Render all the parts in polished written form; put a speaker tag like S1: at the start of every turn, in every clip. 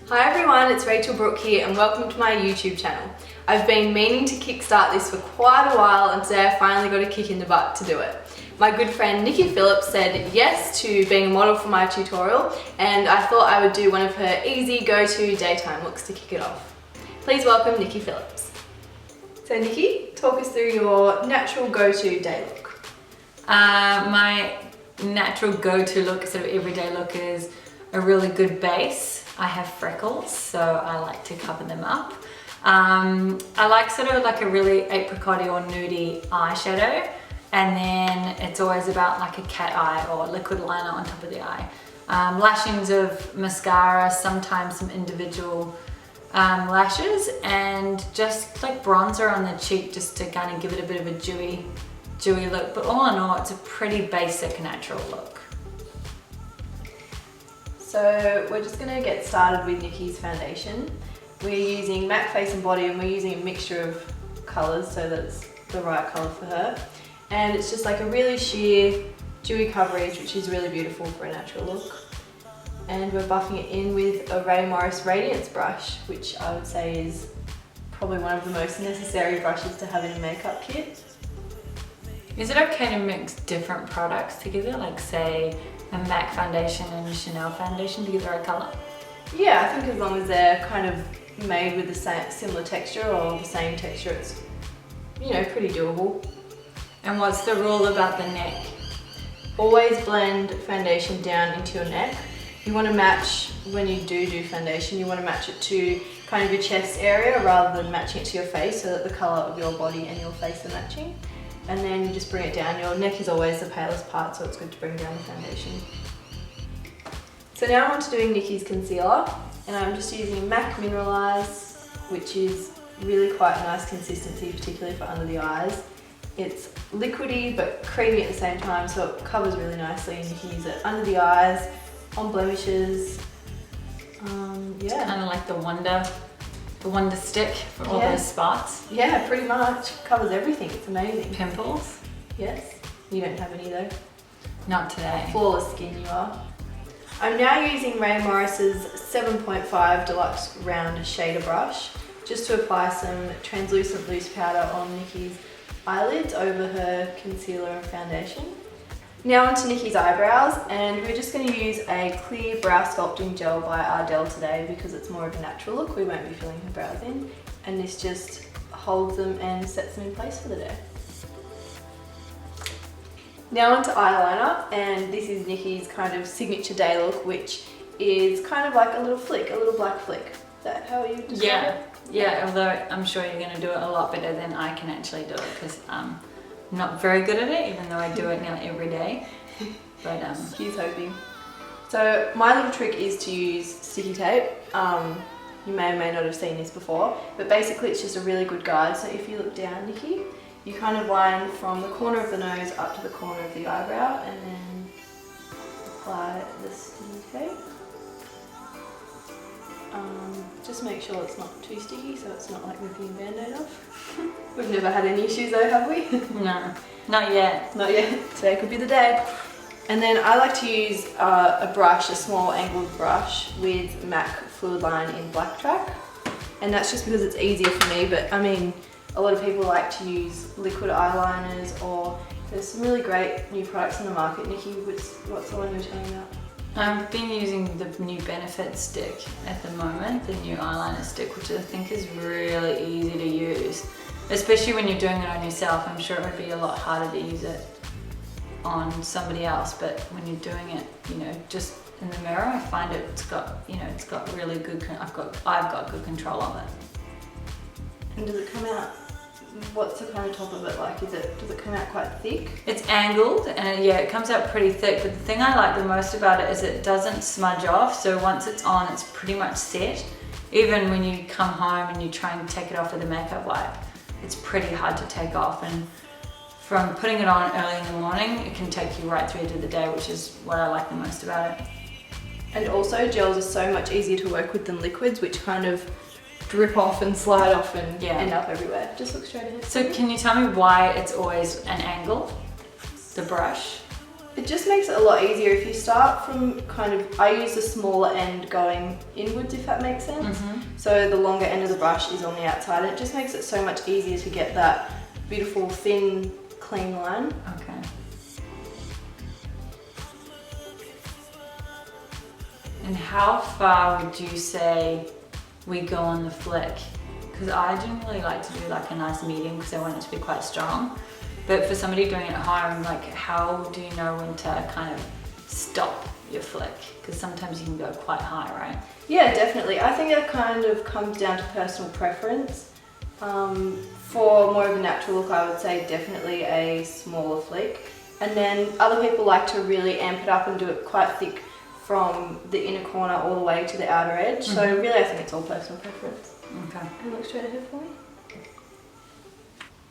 S1: Hi everyone, it's Rachael Brook here and welcome to my YouTube channel. I've been meaning to kickstart this for quite a while and today I finally got a kick in the butt to do it. My good friend Nikki Phillips said yes to being a model for my tutorial and I thought I would do one of her easy go-to daytime looks to kick it off. Please welcome Nikki Phillips. So Nikki, talk us through your natural go-to day look.
S2: My natural go-to look, sort of everyday look, is a really good base. I have freckles, so I like to cover them up. I like sort of like a really apricot-y or nudie eyeshadow, and then it's always about like a cat eye or liquid liner on top of the eye. Lashings of mascara, sometimes some individual lashes, and just like bronzer on the cheek just to kind of give it a bit of a dewy look. But all in all, it's a pretty basic natural look.
S1: So we're just going to get started with Nikki's foundation. We're using MAC Face and Body and we're using a mixture of colours so that's the right colour for her. And it's just like a really sheer, dewy coverage, which is really beautiful for a natural look. And we're buffing it in with a Ray Morris Radiance brush, which I would say is probably one of the most necessary brushes to have in a makeup kit.
S2: Is it okay to mix different products together, like say a MAC foundation and a Chanel foundation to give the right colour?
S1: Yeah, I think as long as they're kind of made with the same similar texture or the same texture, it's, you know, pretty doable.
S2: And what's the rule about the neck?
S1: Always blend foundation down into your neck. You want to match, when you do foundation, you want to match it to kind of your chest area rather than matching it to your face so that the colour of your body and your face are matching. And then you just bring it down. Your neck is always the palest part, so it's good to bring down the foundation. So now I'm on to doing Nikki's concealer, and I'm just using MAC Mineralize, which is really quite a nice consistency, particularly for under the eyes. It's liquidy but creamy at the same time, so it covers really nicely, and you can use it under the eyes, on blemishes.
S2: It's kind of like the Wonder stick for all those spots.
S1: Yeah, pretty much. Covers everything. It's amazing.
S2: Pimples?
S1: Yes. You don't have any though.
S2: Not today.
S1: Flawless skin you are. I'm now using Ray Morris's 7.5 Deluxe Round Shader Brush just to apply some translucent loose powder on Nikki's eyelids over her concealer and foundation. Now onto Nikki's eyebrows, and we're just going to use a clear brow sculpting gel by Ardell today because it's more of a natural look. We won't be filling her brows in, and this just holds them and sets them in place for the day. Now onto eyeliner, and this is Nikki's kind of signature day look, which is kind of like a little flick, a little black flick. Is that how you describe it?
S2: Yeah, although I'm sure you're going to do it a lot better than I can actually do it because not very good at it, even though I do it nearly every day. But
S1: he's hoping. So my little trick is to use sticky tape. You may or may not have seen this before, but basically it's just a really good guide. So if you look down, Nikki, you kind of line from the corner of the nose up to the corner of the eyebrow and then apply the sticky tape. Just make sure it's not too sticky so it's not like ripping a band-aid off. We've never had any issues though, have we?
S2: No, not yet.
S1: Not yet. Today could be the day. And then I like to use a brush, a small angled brush with MAC Fluid Line in Black Track. And that's just because it's easier for me, but I mean, a lot of people like to use liquid eyeliners, or there's some really great new products in the market. Nikki, what's the one you were telling me about?
S2: I've been using the new Benefit stick at the moment, the new eyeliner stick, which I think is really easy to use. Especially when you're doing it on yourself. I'm sure it would be a lot harder to use it on somebody else, but when you're doing it, you know, just in the mirror, I find it's got really good, I've got good control of it.
S1: And does it come out, what's the kind of top of it like? Does it come out quite thick?
S2: It's angled and yeah, it comes out pretty thick, but the thing I like the most about it is it doesn't smudge off, so once it's on, it's pretty much set. Even when you come home and you try and take it off with a makeup wipe, it's pretty hard to take off, and from putting it on early in the morning, it can take you right through to the day, which is what I like the most about it.
S1: And also gels are so much easier to work with than liquids, which kind of drip off and slide off and end up everywhere. Just look straight ahead.
S2: So can you tell me why it's always an angle, the brush?
S1: It just makes it a lot easier if you start from kind of, I use the smaller end going inwards, if that makes sense. So the longer end of the brush is on the outside, and it just makes it so much easier to get that beautiful thin clean line.
S2: Okay. And how far would you say we go on the flick? Because I generally like to do like a nice medium because I want it to be quite strong. But for somebody doing it at home, like how do you know when to kind of stop your flick? Because sometimes you can go quite high, right?
S1: Yeah, definitely. I think that kind of comes down to personal preference. For more of a natural look, I would say definitely a smaller flick. And then other people like to really amp it up and do it quite thick from the inner corner all the way to the outer edge. So really I think it's all personal preference.
S2: Okay.
S1: And look straight ahead for me.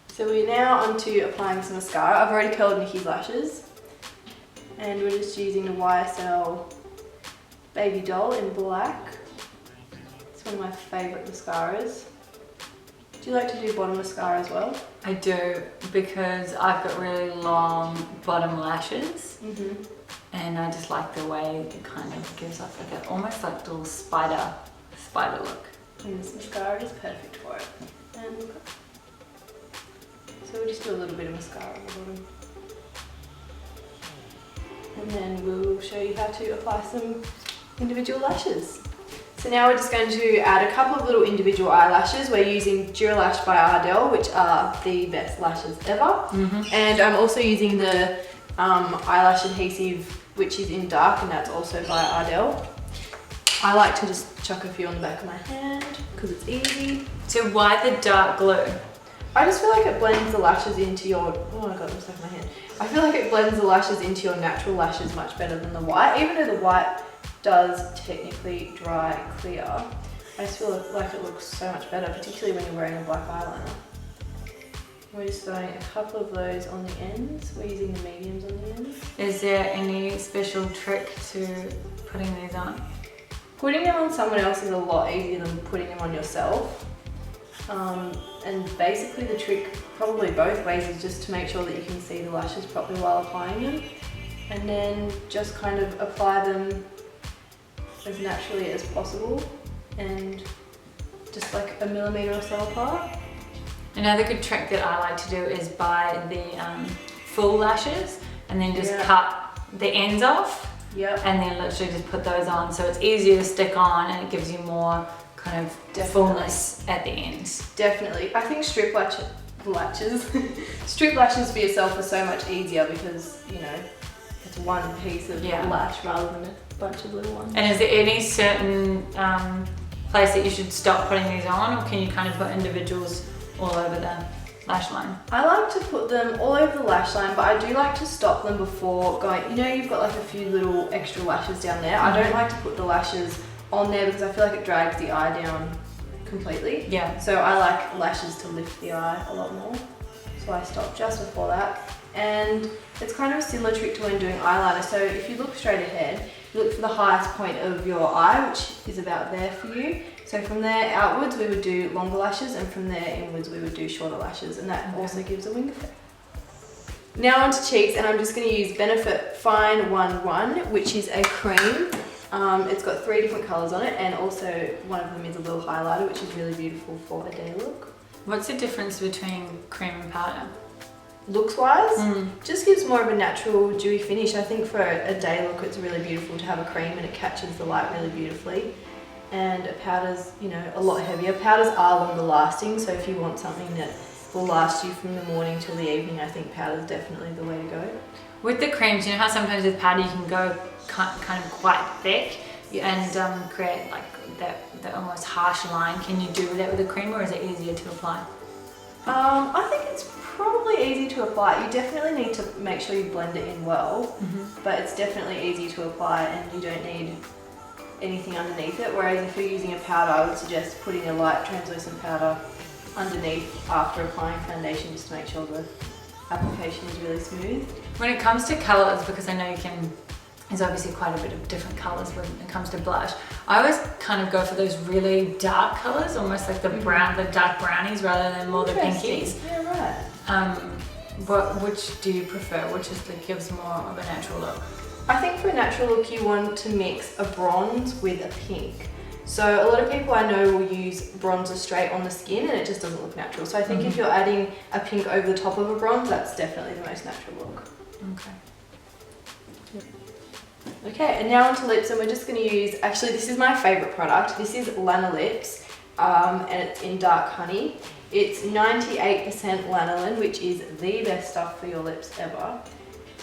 S1: So we're now on to applying some mascara. I've already curled Nikki's lashes. And we're just using the YSL Baby Doll in black. It's one of my favourite mascaras. Do you like to do bottom mascara as well?
S2: I do, because I've got really long bottom lashes. And I just like the way it kind of gives off like almost like a little spider look.
S1: And this mascara is perfect for it. And so we'll just do a little bit of mascara on the bottom. And then we'll show you how to apply some individual lashes. So now we're just going to add a couple of little individual eyelashes. We're using Duralash by Ardell, which are the best lashes ever. And I'm also using the eyelash adhesive, which is in dark, and that's also by Ardell. I like to just chuck a few on the back of my hand because it's easy.
S2: So why the dark glue?
S1: I just feel like it blends the lashes into your, oh my god, I'm stuck in my hand. I feel like it blends the lashes into your natural lashes much better than the white, even though the white does technically dry clear. I just feel like it looks so much better, particularly when you're wearing a black eyeliner. We're just throwing a couple of those on the ends. We're using the mediums on the ends.
S2: Is there any special trick to putting these on?
S1: Putting them on someone else is a lot easier than putting them on yourself. And basically the trick, probably both ways, is just to make sure that you can see the lashes properly while applying them. And then just kind of apply them as naturally as possible, and just like a millimetre or so apart.
S2: Another good trick that I like to do is buy the full lashes and then just cut the ends off. And then literally just put those on, so it's easier to stick on and it gives you more kind of fullness at the ends. Definitely.
S1: I think strip lashes strip lashes for yourself are so much easier because, you know, it's one piece of lash rather than a bunch of little ones.
S2: And is there any certain place that you should stop putting these on, or can you kind of put individuals all over the lash line?
S1: I like to put them all over the lash line, but I do like to stop them before going, you know, you've got like a few little extra lashes down there. I don't like to put the lashes on there because I feel like it drags the eye down completely. So I like lashes to lift the eye a lot more. So I stop just before that. And it's kind of a similar trick to when doing eyeliner. So if you look straight ahead, you look for the highest point of your eye, which is about there for you. So from there outwards we would do longer lashes, and from there inwards we would do shorter lashes, and that also gives a wing effect. Now onto cheeks, and I'm just going to use Benefit Fine 1-1, which is a cream. It's got 3 different colours on it, and also one of them is a little highlighter, which is really beautiful for a day look.
S2: What's the difference between cream and powder?
S1: Looks wise, just gives more of a natural dewy finish. I think for a day look it's really beautiful to have a cream, and it catches the light really beautifully. And a powder's, you know, a lot heavier. Powders are longer lasting, so if you want something that will last you from the morning till the evening, I think powder's definitely the way to go.
S2: With the creams, you know how sometimes with powder you can go kind of quite thick and create like that almost harsh line. Can you do that with a cream, or is it easier to apply?
S1: I think it's probably easy to apply. You definitely need to make sure you blend it in well, but it's definitely easy to apply, and you don't need anything underneath it. Whereas if you're using a powder, I would suggest putting a light translucent powder underneath after applying foundation, just to make sure the application is really smooth.
S2: When it comes to colours, because I know there's obviously quite a bit of different colours when it comes to blush, I always kind of go for those really dark colours, almost like the brown, the dark brownies rather than more the pinkies.
S1: Yeah, right.
S2: Which do you prefer? Which is that gives more of a natural look?
S1: I think for a natural look you want to mix a bronze with a pink. So a lot of people I know will use bronzer straight on the skin and it just doesn't look natural. So I think if you're adding a pink over the top of a bronze, that's definitely the most natural look.
S2: Okay.
S1: Okay, and now onto lips, and we're just going to use, actually this is my favourite product. This is Lana Lips, and it's in Dark Honey. It's 98% lanolin, which is the best stuff for your lips ever.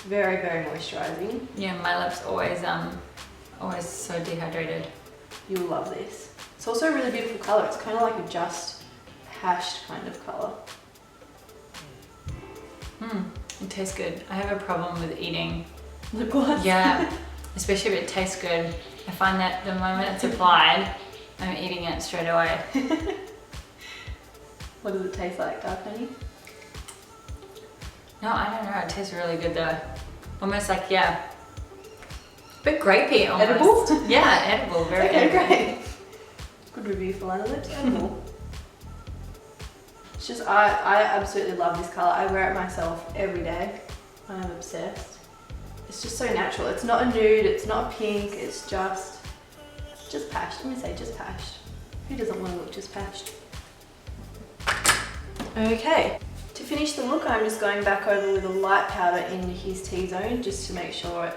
S1: Very, very moisturising.
S2: Yeah, my lips always so dehydrated.
S1: You'll love this. It's also a really beautiful colour. It's kind of like a just hashed kind of colour.
S2: It tastes good. I have a problem with eating
S1: lip gloss.
S2: Yeah, especially if it tastes good. I find that the moment it's applied, I'm eating it straight away.
S1: What does it taste like, Dark Honey?
S2: No, I don't know. It tastes really good though. Almost like, yeah, a bit grapey almost.
S1: Edible?
S2: Yeah, edible. Very
S1: okay,
S2: edible.
S1: great. Good review for Lana Lips. Edible. It's just, I absolutely love this colour. I wear it myself every day. I'm obsessed. It's just so natural. It's not a nude, it's not a pink, it's just patched. I'm gonna say just patched. Who doesn't want to look just patched? Okay, to finish the look, I'm just going back over with a light powder in his T-zone just to make sure it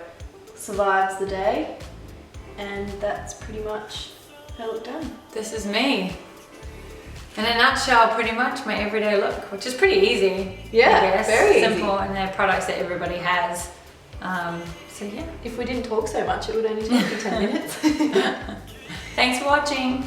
S1: survives the day. And that's pretty much her look done.
S2: This is me. In a nutshell, pretty much my everyday look, which is pretty easy.
S1: Yeah,
S2: I guess.
S1: very
S2: simple,
S1: easy.
S2: and they're products that everybody has. So yeah.
S1: If we didn't talk so much, it would only take you 10 minutes.
S2: Thanks for watching.